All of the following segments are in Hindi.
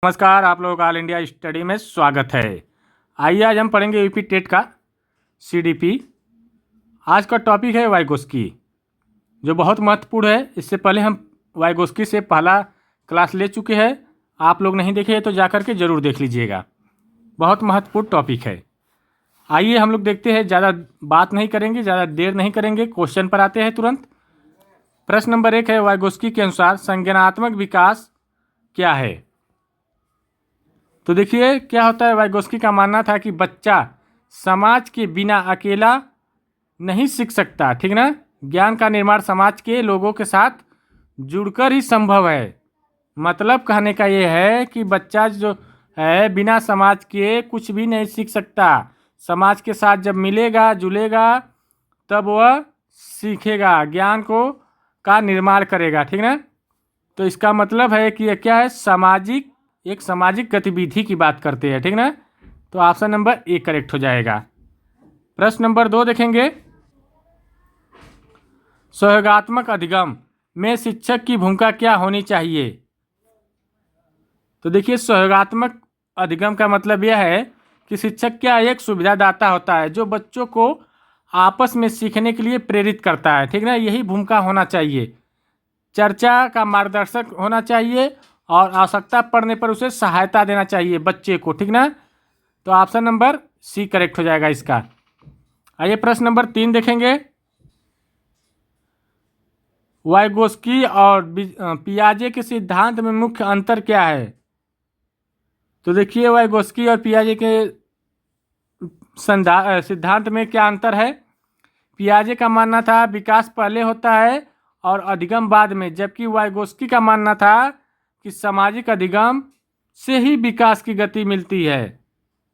नमस्कार, आप लोगों का ऑल इंडिया स्टडी में स्वागत है। आइए आज हम पढ़ेंगे यूपी टेट का सीडीपी। आज का टॉपिक है वाइगोस्की, जो बहुत महत्वपूर्ण है। इससे पहले हम वाइगोस्की से पहला क्लास ले चुके हैं। आप लोग नहीं देखे तो जाकर के ज़रूर देख लीजिएगा, बहुत महत्वपूर्ण टॉपिक है। आइए हम लोग देखते हैं, ज़्यादा बात नहीं करेंगे, ज़्यादा देर नहीं करेंगे, क्वेश्चन पर आते हैं तुरंत। प्रश्न नंबर 1 है, वाइगोस्की के अनुसार संज्ञानात्मक विकास क्या है? तो देखिए क्या होता है। वाइगोस्की का मानना था कि बच्चा समाज के बिना अकेला नहीं सीख सकता, ठीक ना। ज्ञान का निर्माण समाज के लोगों के साथ जुड़कर ही संभव है। मतलब कहने का ये है कि बच्चा जो है बिना समाज के कुछ भी नहीं सीख सकता। समाज के साथ जब मिलेगा जुलेगा तब वह सीखेगा, ज्ञान को का निर्माण करेगा, ठीक ना। तो इसका मतलब है कि यह क्या है, एक सामाजिक गतिविधि की बात करते हैं, ठीक ना। तो ऑप्शन नंबर 1 करेक्ट हो जाएगा। प्रश्न नंबर 2 देखेंगे, सहयोगात्मक अधिगम में शिक्षक की भूमिका क्या होनी चाहिए? तो देखिए सहयोगात्मक अधिगम का मतलब यह है कि शिक्षक क्या एक सुविधादाता होता है जो बच्चों को आपस में सीखने के लिए प्रेरित करता है, ठीक ना। यही भूमिका होना चाहिए। चर्चा का मार्गदर्शक होना चाहिए और आवश्यकता पड़ने पर उसे सहायता देना चाहिए बच्चे को, ठीक ना। तो ऑप्शन नंबर सी करेक्ट हो जाएगा इसका। आइए प्रश्न नंबर 3 देखेंगे, वाइगोस्की और पियाजे के सिद्धांत में मुख्य अंतर क्या है? तो देखिए वाइगोस्की और पियाजे के सिद्धांत में क्या अंतर है। पियाजे का मानना था विकास पहले होता है और अधिगम बाद में, जबकि वाइगोस्की का मानना था कि सामाजिक अधिगम से ही विकास की गति मिलती है,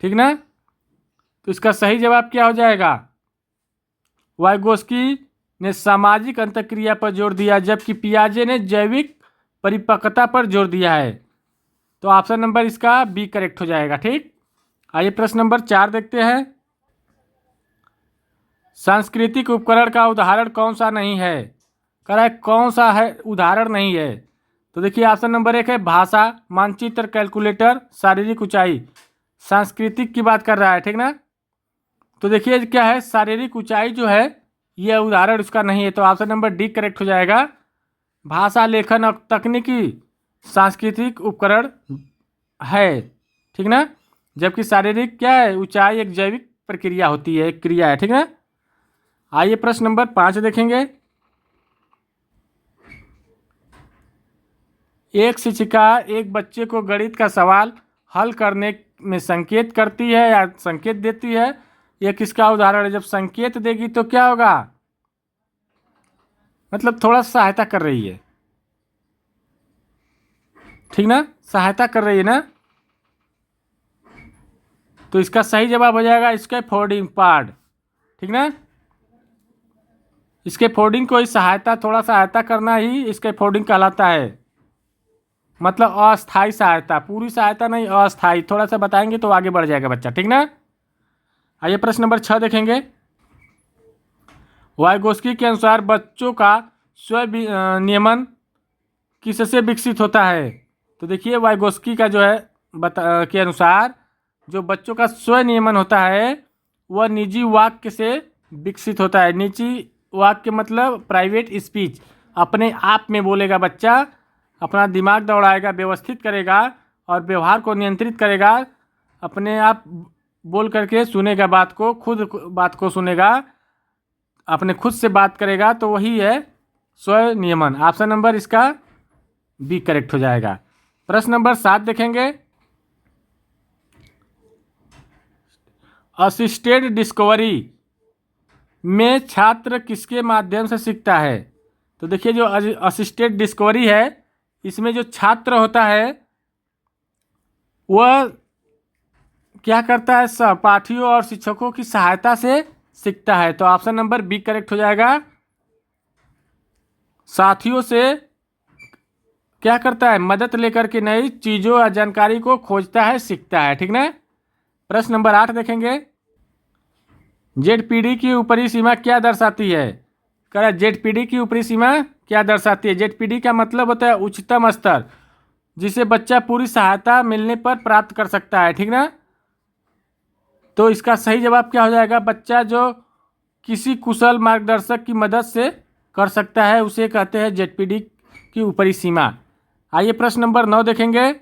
ठीक ना। तो इसका सही जवाब क्या हो जाएगा? वाइगोस्की ने सामाजिक अंतःक्रिया पर जोर दिया, जबकि पियाजे ने जैविक परिपक्वता पर जोर दिया है। तो ऑप्शन नंबर इसका बी करेक्ट हो जाएगा, ठीक। आइए प्रश्न नंबर 4 देखते हैं, सांस्कृतिक उपकरण का उदाहरण कौन सा नहीं है? करेक्ट, कौन सा है उदाहरण नहीं है? तो देखिए ऑप्शन नंबर 1 है भाषा, मानचित्र, कैलकुलेटर, शारीरिक ऊंचाई। सांस्कृतिक की बात कर रहा है, ठीक ना। तो देखिए क्या है, शारीरिक ऊंचाई जो है यह उदाहरण उसका नहीं है। तो ऑप्शन नंबर डी करेक्ट हो जाएगा। भाषा, लेखन और तकनीकी सांस्कृतिक उपकरण है, ठीक ना। जबकि शारीरिक क्या है, ऊंचाई एक जैविक प्रक्रिया होती है, एक क्रिया है, ठीक ना। आइए प्रश्न नंबर 5 देखेंगे, एक शिक्षिका एक बच्चे को गणित का सवाल हल करने में संकेत करती है या संकेत देती है, यह किसका उदाहरण है? जब संकेत देगी तो क्या होगा, मतलब थोड़ा सहायता कर रही है, ठीक ना, सहायता कर रही है ना। तो इसका सही जवाब हो जाएगा स्कैफोल्डिंग पार्ट, ठीक ना। स्कैफोल्डिंग को सहायता, थोड़ा सहायता करना ही स्कैफोल्डिंग कहलाता है। मतलब अस्थाई सहायता, पूरी सहायता नहीं, अस्थाई। थोड़ा सा बताएंगे तो आगे बढ़ जाएगा बच्चा, ठीक ना। आइए प्रश्न नंबर 6 देखेंगे, वाइगोस्की के अनुसार बच्चों का स्व नियमन किससे विकसित होता है? तो देखिए वाइगोस्की का जो है के अनुसार जो बच्चों का स्व नियमन होता है वह निजी वाक्य से विकसित होता है। निजी वाक्य मतलब प्राइवेट स्पीच, अपने आप में बोलेगा बच्चा, अपना दिमाग दौड़ाएगा, व्यवस्थित करेगा और व्यवहार को नियंत्रित करेगा, अपने आप बोल करके सुनेगा बात को, खुद बात को सुनेगा, अपने खुद से बात करेगा, तो वही है स्व नियमन। ऑप्शन नंबर इसका बी करेक्ट हो जाएगा। प्रश्न नंबर 7 देखेंगे, असिस्टेड डिस्कवरी में छात्र किसके माध्यम से सीखता है? तो देखिए जो असिस्टेड डिस्कवरी है इसमें जो छात्र होता है वह क्या करता है, सहपाठियों और शिक्षकों की सहायता से सीखता है। तो ऑप्शन नंबर बी करेक्ट हो जाएगा। साथियों से क्या करता है, मदद लेकर के नई चीज़ों या जानकारी को खोजता है, सीखता है, ठीक ना। प्रश्न नंबर 8 देखेंगे, जेडपीडी की ऊपरी सीमा क्या दर्शाती है? करेक्ट, जेडपीडी की ऊपरी सीमा क्या दर्शाती है? जेडपीडी का मतलब होता है उच्चतम स्तर। जिसे बच्चा पूरी सहायता मिलने पर प्राप्त कर सकता है, ठीक ना। तो इसका सही जवाब क्या हो जाएगा? बच्चा जो किसी कुशल मार्गदर्शक की मदद से कर सकता है उसे कहते हैं जेडपीडी की ऊपरी सीमा। आइए प्रश्न नंबर 9 देखेंगे।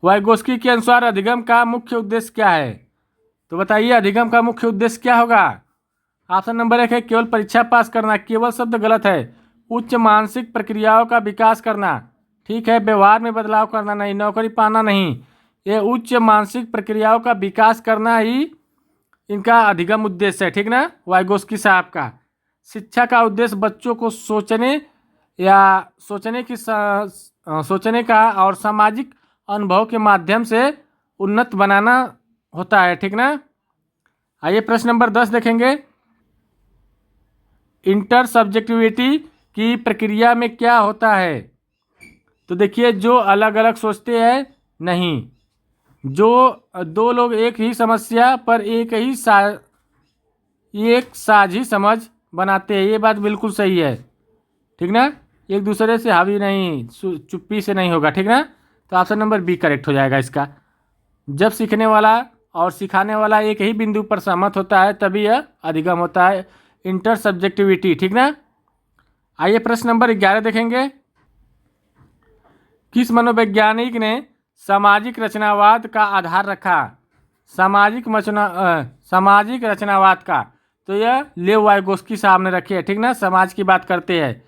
वाइगोस्की के अनुसार अधिगम का मुख्य उद्देश्य क्या है? तो बताइए अधिगम का मुख्य उद्देश्य क्या होगा? ऑप्शन नंबर 1 है केवल परीक्षा पास करना। केवल शब्द गलत है। उच्च मानसिक प्रक्रियाओं का विकास करना, ठीक है। व्यवहार में बदलाव करना नहीं। नौकरी पाना नहीं। ये उच्च मानसिक प्रक्रियाओं का विकास करना ही इनका अधिगम उद्देश्य है, ठीक ना, वाइगोस्की साहब का। शिक्षा का उद्देश्य बच्चों को सोचने का और सामाजिक अनुभव के माध्यम से उन्नत बनाना होता है, ठीक ना। आइए प्रश्न नंबर 10 देखेंगे। इंटर सब्जेक्टिविटी की प्रक्रिया में क्या होता है? तो देखिए जो अलग अलग सोचते हैं नहीं, जो दो लोग एक ही समस्या पर एक साझी समझ बनाते हैं, ये बात बिल्कुल सही है, ठीक ना। एक दूसरे से हावी नहीं, चुप्पी से नहीं होगा, ठीक ना। तो ऑप्शन नंबर बी करेक्ट हो जाएगा इसका। जब सीखने वाला और सिखाने वाला एक ही बिंदु पर सहमत होता है तभी यह अधिगम होता है, इंटर सब्जेक्टिविटी, ठीक ना। आइए प्रश्न नंबर 11 देखेंगे। किस मनोवैज्ञानिक ने सामाजिक रचनावाद का आधार रखा? सामाजिक रचनावाद का, तो यह लेव वाइगोस्की साहब ने रखी है, ठीक ना। समाज की बात करते हैं,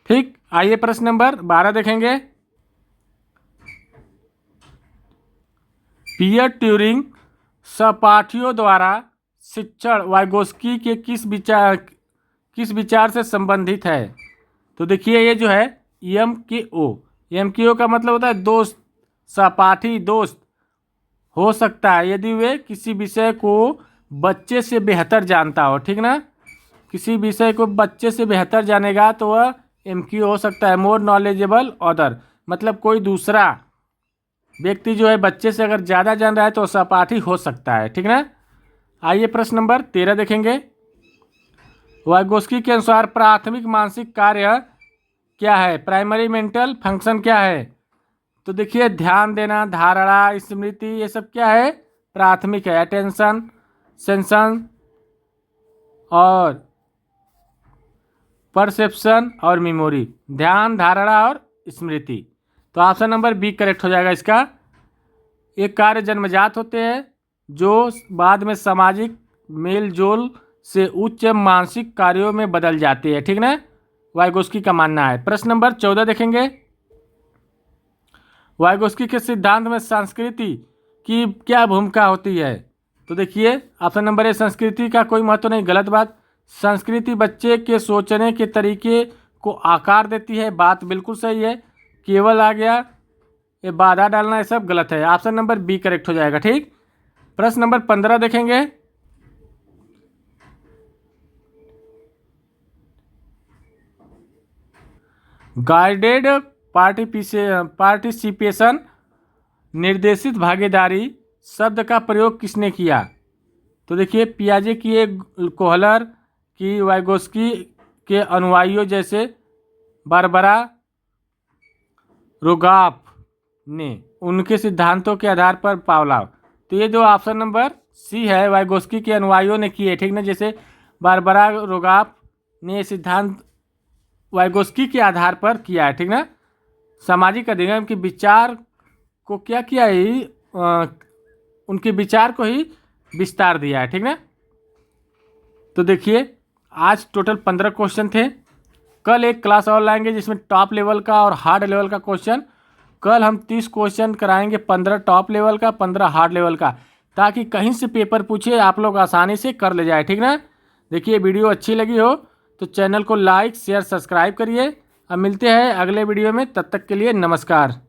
ठीक। आइए प्रश्न नंबर 12 देखेंगे। पियर ट्यूरिंग सहपाठियों द्वारा शिक्षण वाइगोस्की के किस विचार से संबंधित है? तो देखिए ये जो है एम के ओ का मतलब होता है दोस्त, सहपाठी दोस्त हो सकता है यदि वे किसी विषय को बच्चे से बेहतर जानता हो, ठीक ना। किसी विषय को बच्चे से बेहतर जानेगा तो वह एम हो सकता है, मोर नॉलेजेबल अदर, मतलब कोई दूसरा व्यक्ति जो है बच्चे से अगर ज़्यादा जान रहा है तो सहपाठी हो सकता है, ठीक ना। आइए प्रश्न नंबर 13 देखेंगे। वाइगोस्की के अनुसार प्राथमिक मानसिक कार्य क्या है? प्राइमरी मेंटल फंक्शन क्या है? तो देखिए ध्यान देना, धारणा, स्मृति, ये सब क्या है? प्राथमिक है। अटेंशन, सेंसन और परसेप्शन और मेमोरी, ध्यान, धारणा और स्मृति। तो ऑप्शन नंबर बी करेक्ट हो जाएगा इसका। ये कार्य जन्मजात होते हैं जो बाद में सामाजिक मेल जोल से उच्च मानसिक कार्यों में बदल जाते हैं, ठीक ना। वाइगोस्की का मानना है। प्रश्न नंबर 14 देखेंगे। वाइगोस्की के सिद्धांत में संस्कृति की क्या भूमिका होती है? तो देखिए ऑप्शन नंबर ए संस्कृति का कोई महत्व नहीं, गलत बात। संस्कृति बच्चे के सोचने के तरीके को आकार देती है, बात बिल्कुल सही है। केवल आ गया, ये बाधा डालना, ये सब गलत है। ऑप्शन नंबर बी करेक्ट हो जाएगा, ठीक। प्रश्न नंबर 15 देखेंगे। गाइडेड पार्टिसिपेशन, निर्देशित भागीदारी शब्द का प्रयोग किसने किया? तो देखिए पियाजे किए, कोहलर की, वाइगोस्की के अनुयायियों जैसे बारबरा रोगाफ ने, उनके सिद्धांतों के आधार पर पावलाव। तो ये जो ऑप्शन नंबर सी है वाइगोस्की के अनुयायियों ने किए, ठीक ना। जैसे बारबरा रोगाफ ने सिद्धांत वाइगोस्की के आधार पर किया है, ठीक ना। सामाजिक अधिगम के विचार को क्या किया है? उनके विचार को ही विस्तार दिया है, ठीक ना। तो देखिए आज टोटल 15 क्वेश्चन थे। कल एक क्लास और लाएंगे जिसमें टॉप लेवल का और हार्ड लेवल का क्वेश्चन। कल हम 30 क्वेश्चन कराएंगे, 15 टॉप लेवल का, 15 हार्ड लेवल का, ताकि कहीं से पेपर पूछे आप लोग आसानी से कर ले जाए, ठीक ना। देखिए वीडियो अच्छी लगी हो तो चैनल को लाइक शेयर सब्सक्राइब करिए। अब मिलते हैं अगले वीडियो में, तब तक के लिए नमस्कार।